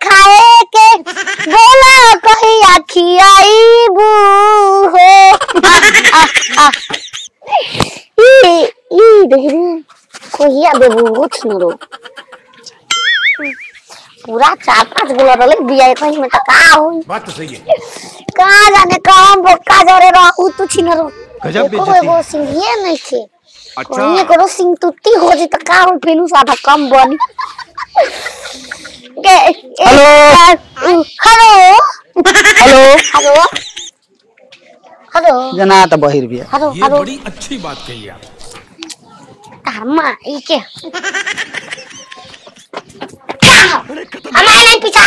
खाए के बोला कहीं आखी आई बू हो ई देख रे कोई आबे बहुत सुनो पूरा 4-5 गोला रले बिया कहीं में का होई बात तो सही है कहां जाने काम बोका जरे रहू तू छिनरो गजब बेइज्जती वो सिंगिए नहीं थे अच्छा कोई करो सिंग तुत्ती हो जी त का हो फेनु साधा कम बनी hello hello hello hello hello जना त बहिर बिया हेलो ये हेलो बड़ी अच्छी बात कही आप अम्मा ई के हमारे नहीं पीछा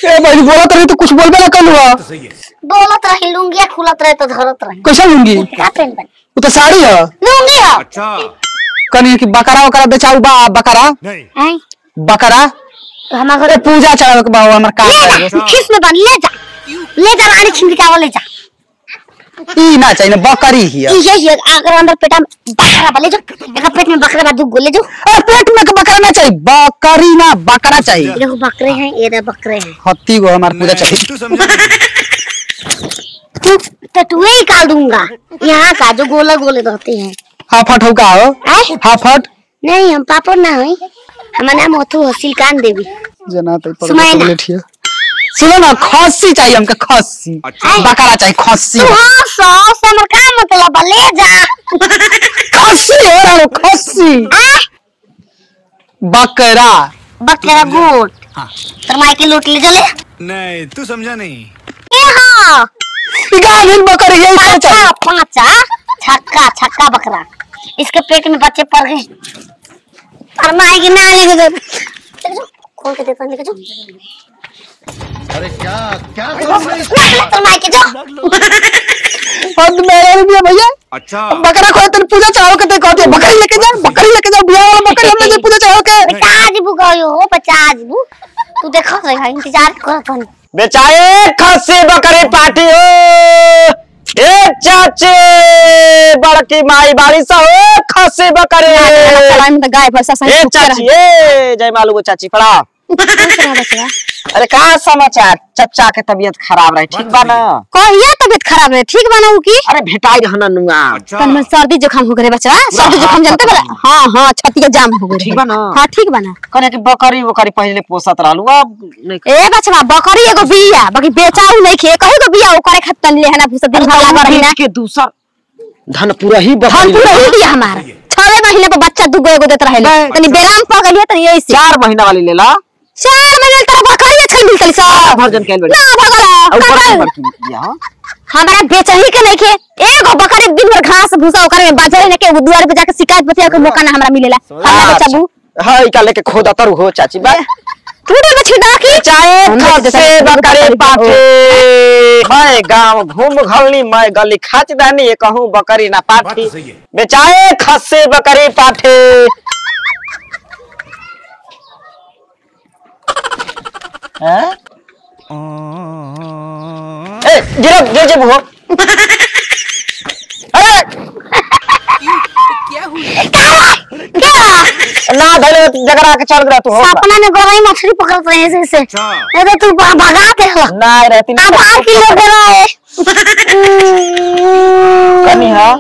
ए भाई बोलत रही तो कुछ बोलबे ना कलुआ तो सही है बोलत रही लुंगी खुलत रहे तो धरत रही कैसा लूंगी क्या पेन बन वो तो साड़ी है लुंगी है अच्छा कनी की बकरा वकरा बेचाऊ बा बकरा नहीं हैं बकरा हमारे अरे पूजा चढ़ावे के बा हमर काम ले जा खिस में बन ले जा रानी छिंदका ले जा ई ना चाहिए बकरी ही है ये अगर अंदर पेटा में बकरा बले जो एक पेट में बकरा बाजू गोले जो अरे पेट में के बकरा ना चाहिए बकरी ना बकरा चाहिए ये देखो बकरे हैं ये देखो बकरे हैं हत्ती को हमार पूजा चाहिए तू समझा नहीं। तू टटुए ही काट दूंगा यहाँ का जो गोले गोले रहते हैं हाफट हो का हो हैं? हाफट नहीं हम पापड़ ना है हमारा नाम होतु सिलकान देवी जना तो सुनाई ना। चॉकलेट है सुनो ना खस्सी चाहिए हमके खस्सी अच्छा। बकरा चाहिए खस्सी तू हाँ सौ में का मतलब ले जा खस्सी हो रहा खस्सी आ? बकरा बकरा गोट तरमाई के लूट ले चले नहीं तू समझा नहीं ए हाँ गाभिन बकरी यही तो चाहिए पांचा छक्का छक्का बकरा इसके पेट में बच्चे पड़ गए तरमाई की ना लेके दे चल जाओ खोल के देखो लेके जाओ अरे क्या क्या तरमाई के जाओ और मेरे भी भैया अच्छा बकरा खोए तेरे पूजा चाहो के ते कहते हैं, बकरी लेके जाओ बियाह वाला बकरी हमने जे पूजा चाहो के बचाज बु गयो हो बचाज बु तू देखो रे भाई इंतजार कर अपन बेचाए खस्सी बकरी पार्टी हो ए चाचे बड़की माई बाड़ी सा हो खस्सी बकरी गाय भैंसा ए चाची ए जय मालू चाची प्रणाम बचवा अरे कहाँ समाचार चचा के तबीयत खराब रहे ठीक बा ना कहिया तबीयत खराब है ठीक बनाऊ की अरे भेटाई रहना नुआ अच्छा तन में सर्दी जुकाम हो गए बचवा सर्दी जुकाम जानते बड़ा हां हां छाती जाम हो गए ठीक बा ना हां ठीक बना कने की बकरी वकरी पहले पोसत रहलू अब नहीं ए बचवा बकरी एगो बिया बाकी बेचाऊ नहीं खे कहीं को बिया ओकरे खातिर तन ले है ना भूसा दिन भर लगा रही ना के दूसर धन पूरा ही धन बकरी पूरा ही दिया हमार 6 महीने पे बच्चा दुगो एगो देत रहे तनी बेराम पड़ गलिए तनी ऐसे 4 महीना वाली लेला 4 महीने तक बकरी अच्छा मिलतली सब भर्जन कैल बड़ी ना भगला ऊपर से का बड़की यहां हमारा बेचही के नहीं खे एगो बकरी दिन भर घास भूसा ओकरे में बाजार ने के दुआर पे जाके शिकायत बतिया के मौका ना हमरा मिलेला हमरा बच्चा बू हां इका लेके खोदा तर हो चाची बा टूटे में छिड़ा की चाहे खसे बकरी पाठे मैं गांव घूम घलनी मैं गली खाच दानी ये कहूं बकरी ना बात पाठी तो सही है बेचाए खसे बकरी पाठे हैं ए गिरो जे हो अरे क्या ना धले जगरा के चल गया तू हो सपना में गोराई मछली पकड़त रहे ऐसे ऐसे अच्छा नहीं तो तू भगा दे ला ना रहती ना अब 8 किलो दे रहा है कनी हां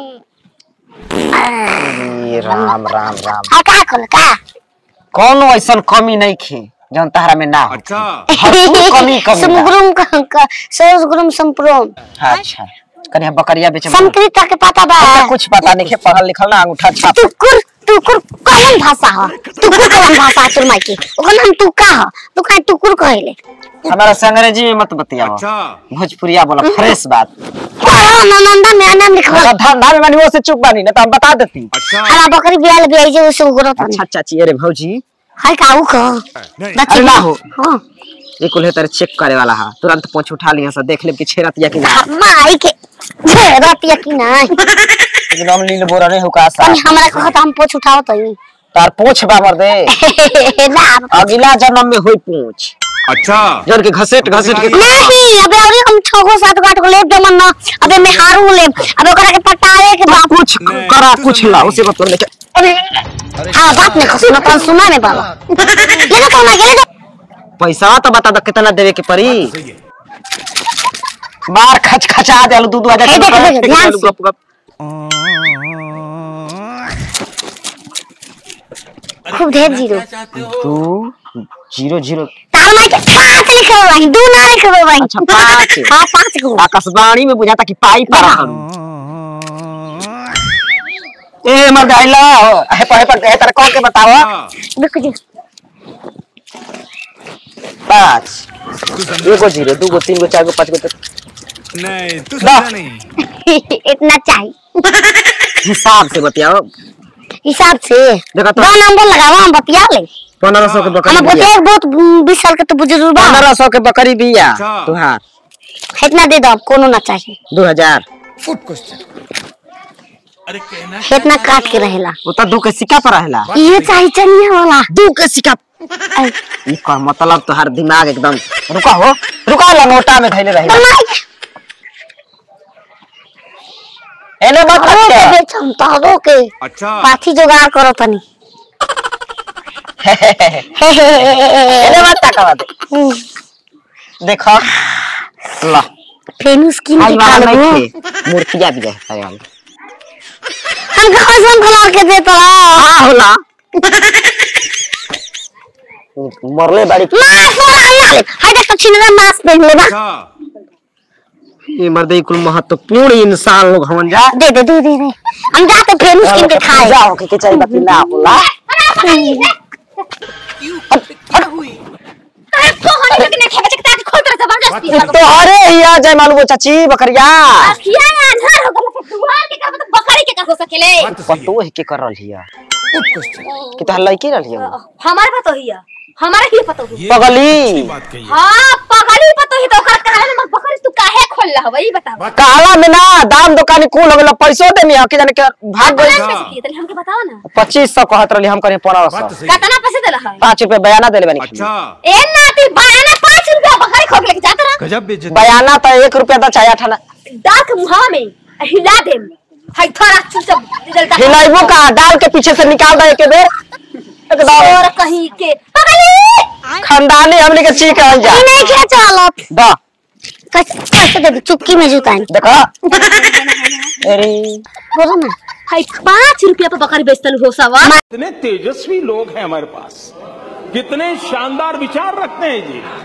राम राम राम का कर का कौन ऐसा कमी नहीं खे जन तारा में ना हो अच्छा कमी समुग्रुम का समुग्रुम संप्रम अच्छा कनी बकरिया बेचे संस्कृत के पता बा कुछ पता नहीं है पढ़ल लिखल ना अंगूठा छाप टुकुर कौन भाषा है टुकुर कौन भाषा है तुम के ओकर नाम टुका है तू का टुकुर कहले हमारा से अंग्रेजी में मत बतियाओ अच्छा भोजपुरिया बोला फ्रेश बात नंदा में नाम लिखवा धंधा में मानी वो से चुप बानी ना तो हम बता देती अच्छा हरा बकरी बियाल बियाई जे उसे उगरत अच्छा चाची अरे भौजी हाय काऊ का नहीं बच्चे ना हो हां ये कुल है तेरे चेक करे वाला है तुरंत पोंछ उठा लिया से देख ले कि छेरतिया की ना माई के रातिया की ना एकदम लील बोरा नहीं होका सा हमरा कहत हम पोछ उठाओ तो तार पोंछ बाबर दे ना अगला जन्म में होई पोंछ अच्छा जन के घसेट घसेट के नहीं अबे अरे हम 6-7 को लेब जमन ना अबे मैं हारू लेब अबे ओकरा के पटाए के बाप कुछ करा कुछ ला उसे बता लेके अरे हां बात नहीं सुना नहीं बाबा ये तो ना गेले पैसा तो बता दो कितना देवे के पड़ी। सही है। बार खच खचा दे दूध आ हे देख, ध्यान से। गप गप। खूब ढेर जीरो। 2 0 0 तार मार के 5 लिखे भाई, 2 ना लिखे भाई। अच्छा 5। हां 5 को। आकाशवाणी में बुझाता कि पाई पर ए मर गइला है पर है तेरे कौन के बताओ। हाँ, रुक जा। 5 तू समझा 1 0 2 3 4 5 नहीं, तू समझा नहीं। इतना चाहिए हिसाब से बताओ। हिसाब से देखा तो। 2 नंबर लगावा, हम बतिया ले। 1500 के बकरी हम बिया। बतिया बहुत 20 साल के तो बुजुर्ग बा। 1500 के बकरी बिया। अच्छा। तुहार इतना दे दो, कोनो ना चाहिए। 2000 फुट क्वेश्चन। अरे कहना इतना काट के रहेला। वो तो 2 के सिक्का पर रहेला। ये चाहिए चनिया वाला। 2 के सिक्का ऐ, ई का मतलब तो हर दिमाग एकदम रुका लंगोटा में धइले रहेला। बनाई एने मत के रखे। बेचम तारो के अच्छा पाथी जुगाड़ करो तनी। एने मत तकवा दे। देखो ला फेनुस की आज निकाल वाला लो। नहीं थे मूर्तियां भी है तारे वाली। हम कसम खिला के देता हां होला मरले बाड़ी। मास वाला ना ले। हाय देख तो छिनरा मास पहन ले बा। अच्छा ये मर्दे कुल महत्वपूर्ण इंसान लोग हमन जा। दे दे दे दे दे। हम जाते फेनुस किन के खाए। जाओ के चाहिए बाकी ना होला। तो अरे हिया जय मालूम चाची बकरिया पतो है के कर रहल हिया फुट क्वेश्चन। कि तो लड़की रहल हिया हमारे पतो हिया, हमारे की पतो हिया। ये पगली। अच्छी बात कही है। हाँ पगली पतो ही तो ओकरा कहले में बकरी तू काहे खोल ला हवा ई बताओ। काला में ना दाम दुकानी कुल हो गेल पैसो दे नहीं कि जाने के भाग गई। कितना पैसे की तनी हमके बताओ ना। 2500 कहत रहली हम करे बात 1500। तो सही। कितना पैसे देला है? 5 रुपए बयाना देले बानी। अच्छा ए नाती बयाना 5 रुपया बकरी खोल लेके जात रहा। गजब बेइज्जती। बयाना तो 1 रुपया दा चाहे 8 डाल के मुहा में हिला देम। हाय थोड़ा चुप निकलता। हिलाइबो का डाल के पीछे से निकाल दे के बेर एकदम और कहीं के पगली खानदानी हमने के चीक रहल जा। ई नहीं क्या चालत। दा कैसे दे दे चुटकी में जुटाएं। देखो अरे बोलो ना। हाय 5 रुपया पे बकरी बेचतल हो सवा। कितने तेजस्वी लोग हैं हमारे पास, कितने शानदार विचार रखते हैं जी।